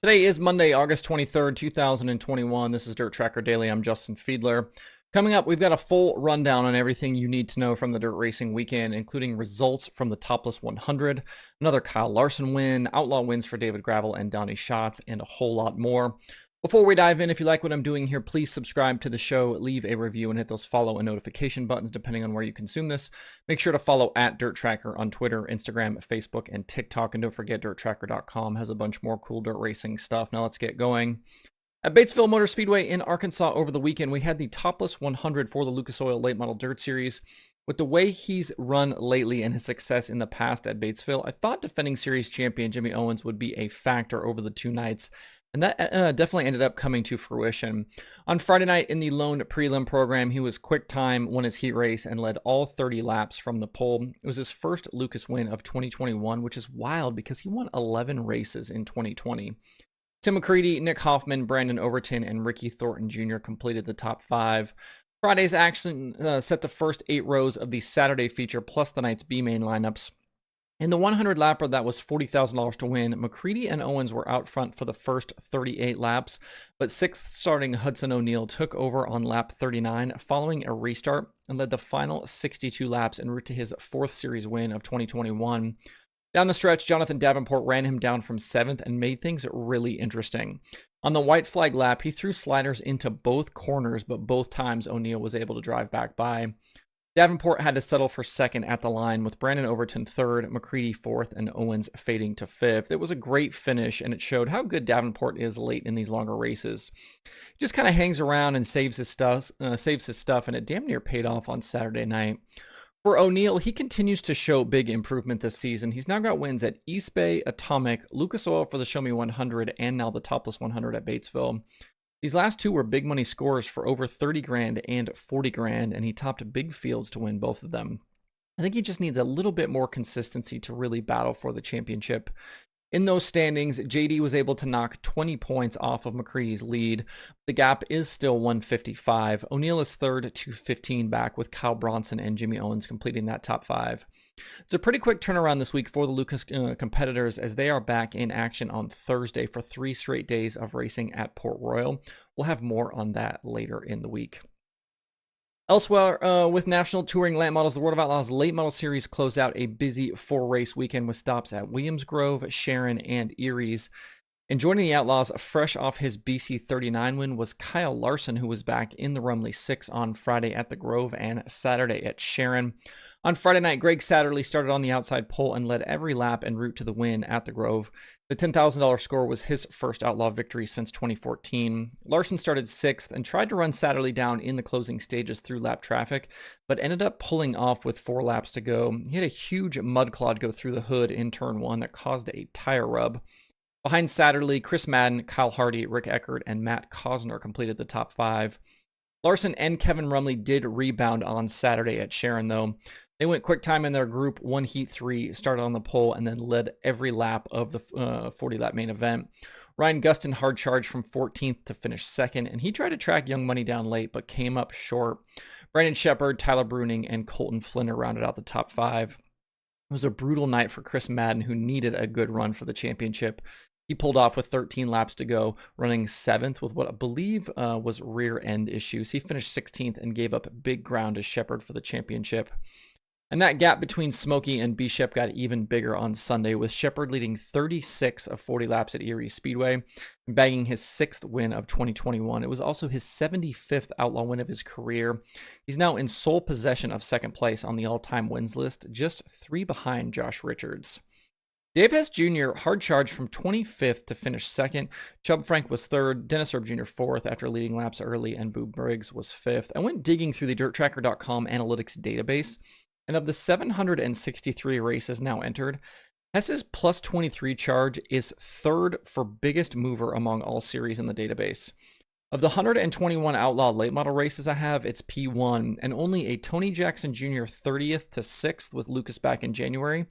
Today is Monday, August 23rd, 2021. This is DIRTRACKR Daily. I'm Justin Fiedler. Coming up, we've got a full rundown on everything you need to know from the dirt racing weekend, including results from the Topless 100, another Kyle Larson win, outlaw wins for David Gravel and Donnie Schatz, and a whole lot more. Before we dive in, if you like what I'm doing here, please subscribe to the show, leave a review, and hit those follow and notification buttons depending on where you consume this. Make sure to follow at DIRTRACKR on Twitter, Instagram, Facebook, and TikTok. And don't forget, DIRTRACKR.com has a bunch more cool dirt racing stuff. Now let's get going. At Batesville Motor Speedway in Arkansas over the weekend, we had the Topless 100 for the Lucas Oil Late Model Dirt Series. With the way he's run lately and his success in the past at Batesville, I thought defending series champion Jimmy Owens would be a factor over the two nights. And that definitely ended up coming to fruition. On Friday night in the lone prelim program, he was quick time, won his heat race, and led all 30 laps from the pole. It was his first Lucas win of 2021, which is wild because he won 11 races in 2020. Tim McCready, Nick Hoffman, Brandon Overton, and Ricky Thornton Jr. completed the top five. Friday's action set the first 8 rows of the Saturday feature plus the night's B-main lineups. In the 100 lapper that was $40,000 to win, McCready and Owens were out front for the first 38 laps, but 6th starting Hudson O'Neal took over on lap 39 following a restart and led the final 62 laps en route to his 4th series win of 2021. Down the stretch, Jonathan Davenport ran him down from 7th and made things really interesting. On the white flag lap, he threw sliders into both corners, but both times O'Neal was able to drive back by. Davenport had to settle for 2nd at the line, with Brandon Overton 3rd, McCready 4th, and Owens fading to 5th. It was a great finish, and it showed how good Davenport is late in these longer races. He just kind of hangs around and saves his stuff, and it damn near paid off on Saturday night. For O'Neal, he continues to show big improvement this season. He's now got wins at East Bay, Atomic, Lucas Oil for the Show Me 100, and now the Topless 100 at Batesville. These last two were big money scores for over 30 grand and 40 grand, and he topped big fields to win both of them. I think he just needs a little bit more consistency to really battle for the championship. In those standings, JD was able to knock 20 points off of McCready's lead. The gap is still 155. O'Neal is 3rd, 215 back, with Kyle Bronson and Jimmy Owens completing that top 5. It's a pretty quick turnaround this week for the Lucas competitors, as they are back in action on Thursday for 3 straight days of racing at Port Royal. We'll have more on that later in the week. Elsewhere, with National Touring Late Models, the World of Outlaws Late Model Series closed out a busy 4-race weekend with stops at Williams Grove, Sharon, and Erie's. And joining the Outlaws fresh off his BC 39 win was Kyle Larson, who was back in the Rumley 6 on Friday at the Grove and Saturday at Sharon. On Friday night, Greg Satterley started on the outside pole and led every lap en route to the win at the Grove. The $10,000 score was his first Outlaw victory since 2014. Larson started 6th and tried to run Satterley down in the closing stages through lap traffic, but ended up pulling off with 4 laps to go. He had a huge mud clod go through the hood in turn 1 that caused a tire rub. Behind Satterley, Chris Madden, Kyle Hardy, Rick Eckert, and Matt Cosner completed the top 5. Larson and Kevin Rumley did rebound on Saturday at Sharon, though. They went quick time in their Group 1 Heat 3, started on the pole, and then led every lap of the 40-lap main event. Ryan Gustin hard charged from 14th to finish 2nd, and he tried to track Young Money down late, but came up short. Brandon Shepard, Tyler Bruning, and Colton Flinner rounded out the top 5. It was a brutal night for Chris Madden, who needed a good run for the championship. He pulled off with 13 laps to go, running 7th with what I believe was rear end issues. He finished 16th and gave up big ground to Shepard for the championship. And that gap between Smokey and Bishop got even bigger on Sunday, with Shepard leading 36 of 40 laps at Erie Speedway and bagging his 6th win of 2021. It was also his 75th Outlaw win of his career. He's now in sole possession of 2nd place on the all-time wins list, just 3 behind Josh Richards. Dave Hess Jr. hard charged from 25th to finish 2nd. Chubb Frank was 3rd, Dennis Erb Jr. 4th after leading laps early, and Boo Briggs was 5th. I went digging through the DIRTRACKR.com analytics database, and of the 763 races now entered, Hess's plus 23 charge is 3rd for biggest mover among all series in the database. Of the 121 Outlaw late model races I have, it's P1, and only a Tony Jackson Jr. 30th to 6th with Lucas back in January,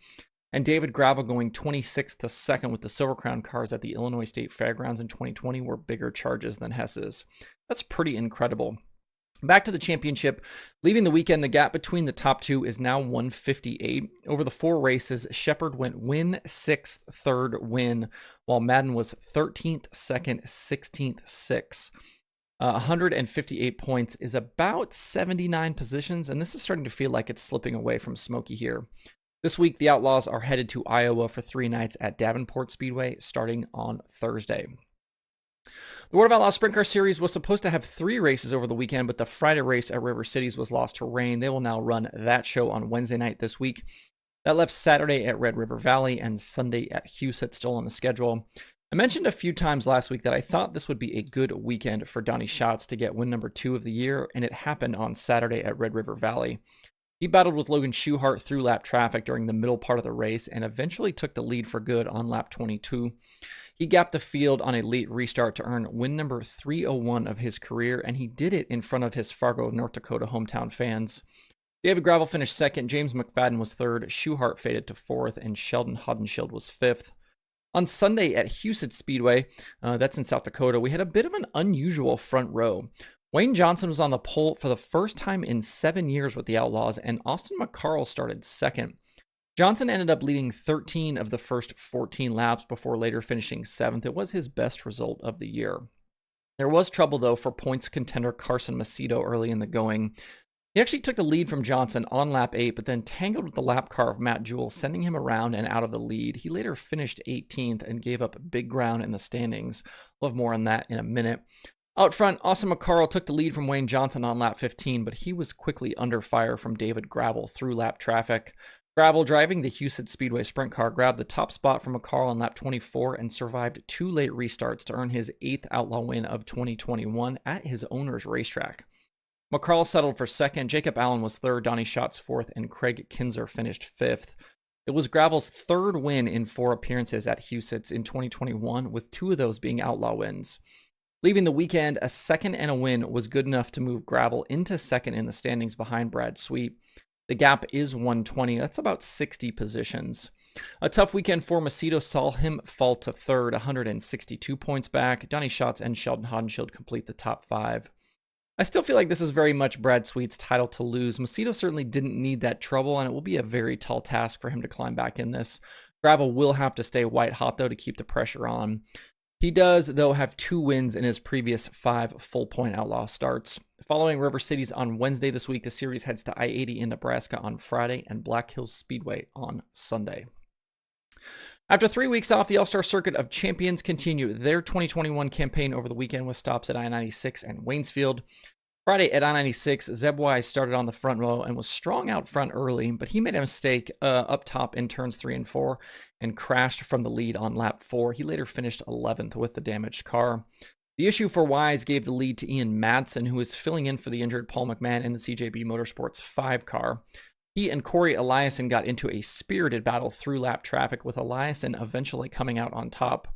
and David Gravel going 26th to 2nd with the Silver Crown cars at the Illinois State Fairgrounds in 2020 were bigger charges than Hess's. That's pretty incredible. Back to the championship, leaving the weekend, the gap between the top two is now 158. Over the 4 races, Shepard went win, 6th, 3rd, win, while Madden was 13th, 2nd, 16th, 6th. 158 points is about 79 positions, and this is starting to feel like it's slipping away from Smokey here. This week, the Outlaws are headed to Iowa for 3 nights at Davenport Speedway starting on Thursday. The World of Outlaws Sprint Car Series was supposed to have 3 races over the weekend, but the Friday race at River Cities was lost to rain. They will now run that show on Wednesday night this week. That left Saturday at Red River Valley and Sunday at Huset still on the schedule. I mentioned a few times last week that I thought this would be a good weekend for Donnie Schatz to get win number 2 of the year, and it happened on Saturday at Red River Valley. He battled with Logan Schuchart through lap traffic during the middle part of the race and eventually took the lead for good on lap 22. He gapped the field on a late restart to earn win number 301 of his career, and he did it in front of his Fargo, North Dakota hometown fans. David Gravel finished 2nd, James McFadden was 3rd, Schuchart faded to 4th, and Sheldon Hodenshield was 5th. On Sunday at Huset Speedway, that's in South Dakota, we had a bit of an unusual front row. Wayne Johnson was on the pole for the first time in 7 years with the Outlaws, and Austin McCarl started 2nd. Johnson ended up leading 13 of the first 14 laps before later finishing 7th. It was his best result of the year. There was trouble, though, for points contender Carson Macedo early in the going. He actually took the lead from Johnson on lap 8, but then tangled with the lap car of Matt Jewell, sending him around and out of the lead. He later finished 18th and gave up big ground in the standings. We'll have more on that in a minute. Out front, Austin McCarl took the lead from Wayne Johnson on lap 15, but he was quickly under fire from David Gravel through lap traffic. Gravel, driving the Huset Speedway sprint car, grabbed the top spot from McCarl on lap 24 and survived 2 late restarts to earn his 8th Outlaw win of 2021 at his owner's racetrack. McCarl settled for 2nd, Jacob Allen was 3rd, Donnie Schatz 4th, and Craig Kinzer finished 5th. It was Gravel's 3rd win in 4 appearances at Huset's in 2021, with 2 of those being Outlaw wins. Leaving the weekend, a 2nd and a win was good enough to move Gravel into 2nd in the standings behind Brad Sweet. The gap is 120, that's about 60 positions. A tough weekend for Macedo saw him fall to 3rd, 162 points back. Donnie Schatz and Sheldon Hodenshield complete the top 5. I still feel like this is very much Brad Sweet's title to lose. Macedo certainly didn't need that trouble, and it will be a very tall task for him to climb back in this. Gravel will have to stay white hot, though, to keep the pressure on. He does, though, have 2 wins in his previous 5 full-point Outlaw starts. Following River Cities on Wednesday this week, the series heads to I-80 in Nebraska on Friday and Black Hills Speedway on Sunday. After 3 weeks off, the All-Star Circuit of Champions continue their 2021 campaign over the weekend with stops at I-96 and Waynesfield. Friday at I-96, Zeb Wise started on the front row and was strong out front early, but he made a mistake up top in turns 3 and 4 and crashed from the lead on lap 4. He later finished 11th with the damaged car. The issue for Wise gave the lead to Ian Madsen, who was filling in for the injured Paul McMahon in the CJB Motorsports 5 car. He and Cory Eliason got into a spirited battle through lap traffic, with Eliason eventually coming out on top.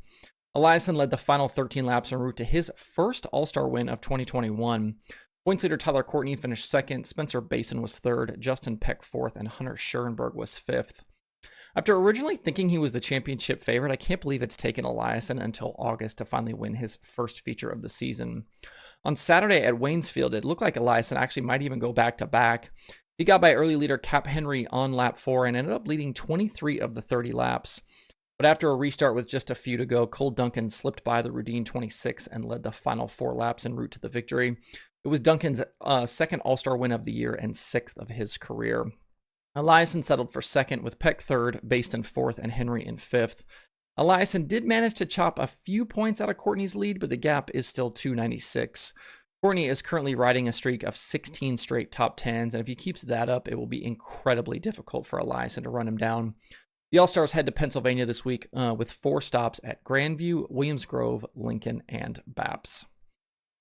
Eliason led the final 13 laps en route to his first All-Star win of 2021. Points leader Tyler Courtney finished 2nd, Spencer Basin was 3rd, Justin Peck 4th, and Hunter Schoenberg was 5th. After originally thinking he was the championship favorite, I can't believe it's taken Eliason until August to finally win his first feature of the season. On Saturday at Waynesfield, it looked like Eliason actually might even go back-to-back. He got by early leader Cap Henry on lap 4 and ended up leading 23 of the 30 laps. But after a restart with just a few to go, Cole Duncan slipped by the Rudine 26 and led the final 4 laps en route to the victory. It was Duncan's 2nd All-Star win of the year and 6th of his career. Eliason settled for 2nd, with Peck 3rd, Baston 4th, and Henry in 5th. Eliason did manage to chop a few points out of Courtney's lead, but the gap is still 296. Courtney is currently riding a streak of 16 straight top 10s, and if he keeps that up, it will be incredibly difficult for Eliason to run him down. The All-Stars head to Pennsylvania this week with 4 stops at Grandview, Williams Grove, Lincoln, and Baps.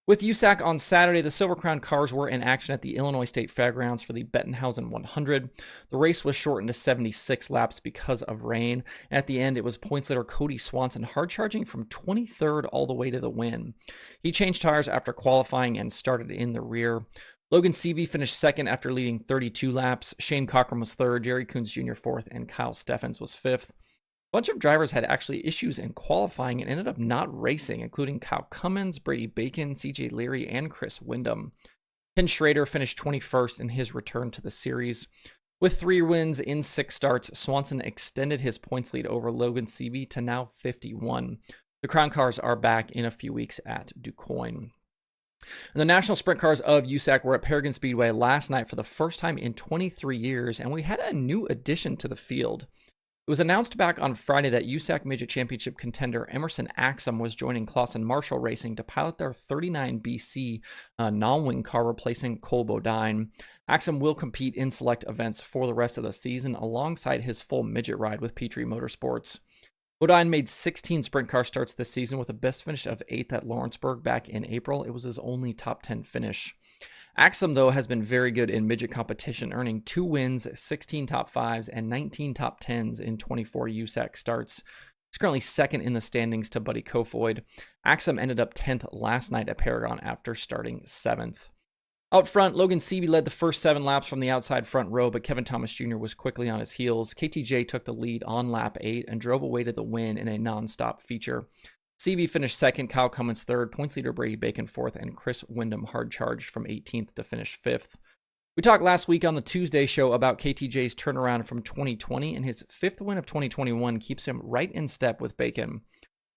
With USAC on Saturday, the Silver Crown cars were in action at the Illinois State Fairgrounds for the Bettenhausen 100. The race was shortened to 76 laps because of rain. And at the end, it was points leader Cody Swanson hard charging from 23rd all the way to the win. He changed tires after qualifying and started in the rear. Logan Seavey finished 2nd after leading 32 laps. Shane Cochran was 3rd, Jerry Coons Jr. 4th, and Kyle Steffens was 5th. A bunch of drivers had actually issues in qualifying and ended up not racing, including Kyle Cummins, Brady Bacon, CJ Leary, and Chris Windham. Ken Schrader finished 21st in his return to the series. With 3 wins in 6 starts, Swanson extended his points lead over Logan Seavey to now 51. The Crown Cars are back in a few weeks at DuQuoin. And the National Sprint Cars of USAC were at Paragon Speedway last night for the first time in 23 years, and we had a new addition to the field. It was announced back on Friday that USAC Midget Championship contender Emerson Axum was joining Clausen Marshall Racing to pilot their 39BC non-wing car replacing Cole Bodine. Axum will compete in select events for the rest of the season alongside his full midget ride with Petrie Motorsports. Bodine made 16 sprint car starts this season with a best finish of 8th at Lawrenceburg back in April. It was his only top 10 finish. Axum, though, has been very good in midget competition, earning 2 wins, 16 top 5s, and 19 top 10s in 24 USAC starts. He's currently second in the standings to Buddy Kofoid. Axum ended up 10th last night at Paragon after starting 7th. Out front, Logan Seavey led the first 7 laps from the outside front row, but Kevin Thomas Jr. was quickly on his heels. KTJ took the lead on lap 8 and drove away to the win in a non-stop feature. Seavey finished second, Kyle Cummins third, points leader Brady Bacon fourth, and Chris Wyndham hard charged from 18th to finish 5th. We talked last week on the Tuesday show about KTJ's turnaround from 2020, and his 5th win of 2021 keeps him right in step with Bacon.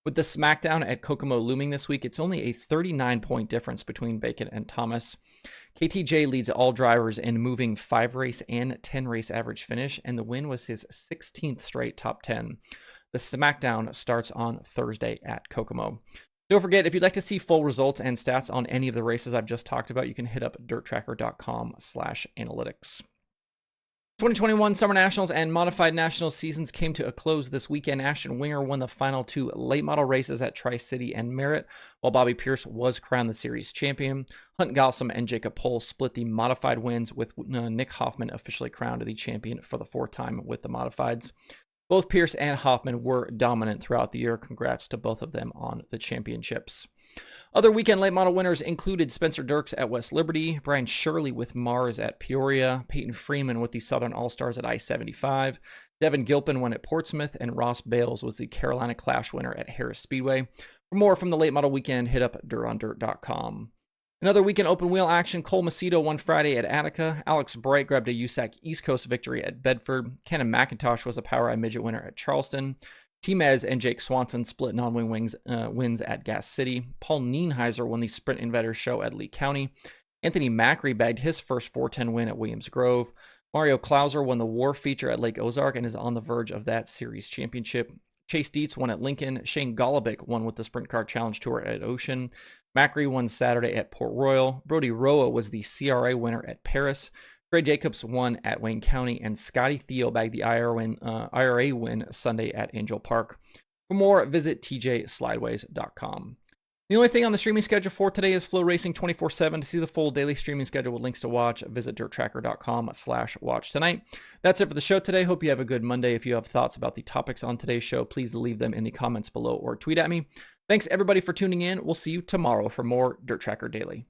With the smackdown at Kokomo looming this week, it's only a 39-point difference between Bacon and Thomas. KTJ leads all drivers in moving 5-race and 10-race average finish, and the win was his 16th straight top 10. The smackdown starts on Thursday at Kokomo. Don't forget, if you'd like to see full results and stats on any of the races I've just talked about, you can hit up dirttracker.com/analytics. 2021 Summer Nationals and Modified Nationals seasons came to a close this weekend. Ashton Winger won the final 2 late model races at Tri-City and Merritt, while Bobby Pierce was crowned the series champion. Hunt Galsam and Jacob Pohl split the modified wins, with Nick Hoffman officially crowned the champion for the 4th time with the modifieds. Both Pierce and Hoffman were dominant throughout the year. Congrats to both of them on the championships. Other weekend late model winners included Spencer Dirks at West Liberty, Brian Shirley with Mars at Peoria, Peyton Freeman with the Southern All-Stars at I-75, Devin Gilpin won at Portsmouth, and Ross Bales was the Carolina Clash winner at Harris Speedway. For more from the late model weekend, hit up dirtonddirt.com. Another weekend open wheel action. Cole Macedo won Friday at Attica. Alex Bright grabbed a USAC East Coast victory at Bedford. Cannon McIntosh was a Power I Midget winner at Charleston. T-Mez and Jake Swanson split non-wing wins at Gas City. Paul Nienheiser won the Sprint Invettors show at Lee County. Anthony Macri bagged his first 410 win at Williams Grove. Mario Klauser won the War feature at Lake Ozark and is on the verge of that series championship. Chase Dietz won at Lincoln. Shane Golobic won with the Sprint Car Challenge Tour at Ocean. Macri won Saturday at Port Royal. Brody Roa was the CRA winner at Paris. Trey Jacobs won at Wayne County, and Scotty Thiel bagged the IRA win Sunday at Angel Park. For more, visit tjslideways.com. The only thing on the streaming schedule for today is Flow Racing 24/7. To see the full daily streaming schedule with links to watch, visit dirttracker.com/watch tonight. That's it for the show today. Hope you have a good Monday. If you have thoughts about the topics on today's show, please leave them in the comments below or tweet at me. Thanks everybody for tuning in. We'll see you tomorrow for more Dirt Tracker Daily.